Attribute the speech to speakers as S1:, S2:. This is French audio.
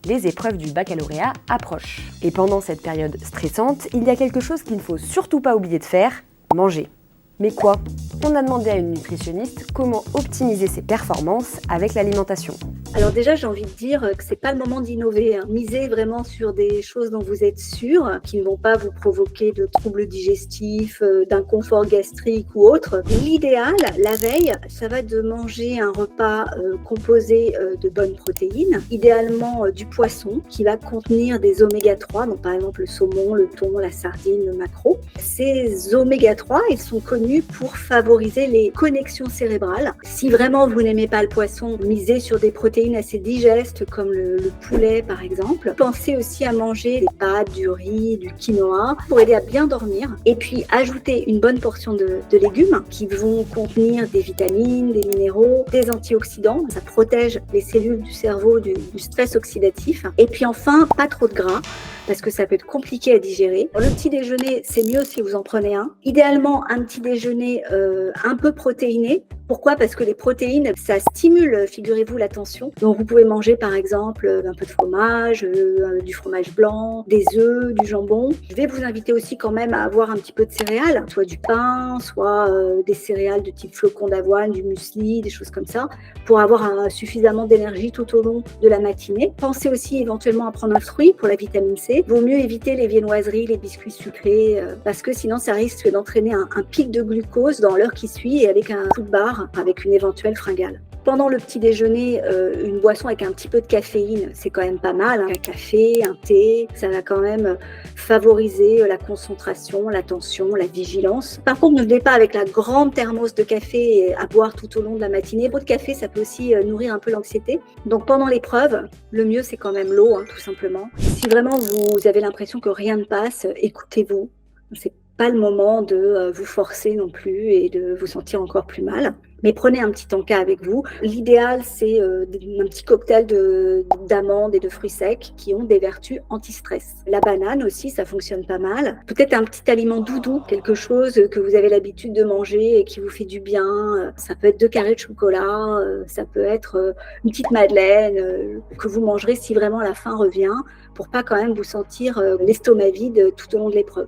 S1: les épreuves du baccalauréat approchent. Et pendant cette période stressante, il y a quelque chose qu'il ne faut surtout pas oublier de faire, manger. Mais quoi? On a demandé à une nutritionniste comment optimiser ses performances avec l'alimentation.
S2: Alors déjà, j'ai envie de dire que c'est pas le moment d'innover. Misez vraiment sur des choses dont vous êtes sûr, qui ne vont pas vous provoquer de troubles digestifs, d'inconfort gastrique ou autre. L'idéal, la veille, ça va de manger un repas composé de bonnes protéines, idéalement du poisson, qui va contenir des oméga 3, donc par exemple le saumon, le thon, la sardine, le maquereau. Ces oméga 3, ils sont connus pour favoriser les connexions cérébrales. Si vraiment vous n'aimez pas le poisson, misez sur des protéines assez digestes comme le poulet par exemple. Pensez aussi à manger des pâtes, du riz, du quinoa pour aider à bien dormir. Et puis ajoutez une bonne portion de légumes qui vont contenir des vitamines, des minéraux, des antioxydants. Ça protège les cellules du cerveau du stress oxydatif. Et puis enfin, pas trop de gras parce que ça peut être compliqué à digérer. Le petit déjeuner, c'est mieux si vous en prenez un. Idéalement, un petit déjeuner un peu protéiné. Pourquoi? Parce que les protéines, ça stimule, figurez-vous, l'attention. Donc vous pouvez manger par exemple un peu de fromage, du fromage blanc, des œufs, du jambon. Je vais vous inviter aussi quand même à avoir un petit peu de céréales, soit du pain, soit des céréales de type flocons d'avoine, du muesli, des choses comme ça, pour avoir suffisamment d'énergie tout au long de la matinée. Pensez aussi éventuellement à prendre un fruit pour la vitamine C. Vaut mieux éviter les viennoiseries, les biscuits sucrés, parce que sinon ça risque d'entraîner un pic de glucose dans l'heure qui suit et avec un coup de barre, avec une éventuelle fringale. Pendant le petit déjeuner, une boisson avec un petit peu de caféine, c'est quand même pas mal. Un café, un thé, ça va quand même favoriser la concentration, l'attention, la vigilance. Par contre, ne venez pas avec la grande thermos de café à boire tout au long de la matinée. Trop de café, ça peut aussi nourrir un peu l'anxiété. Donc pendant l'épreuve, le mieux, c'est quand même l'eau, tout simplement. Si vraiment vous avez l'impression que rien ne passe, écoutez-vous. C'est pas le moment de vous forcer non plus et de vous sentir encore plus mal. Mais prenez un petit encas avec vous. L'idéal, c'est un petit cocktail d'amandes et de fruits secs qui ont des vertus anti-stress. La banane aussi, ça fonctionne pas mal. Peut-être un petit aliment doudou, quelque chose que vous avez l'habitude de manger et qui vous fait du bien. Ça peut être 2 carrés de chocolat, ça peut être une petite madeleine que vous mangerez si vraiment la faim revient, pour pas quand même vous sentir l'estomac vide tout au long de l'épreuve.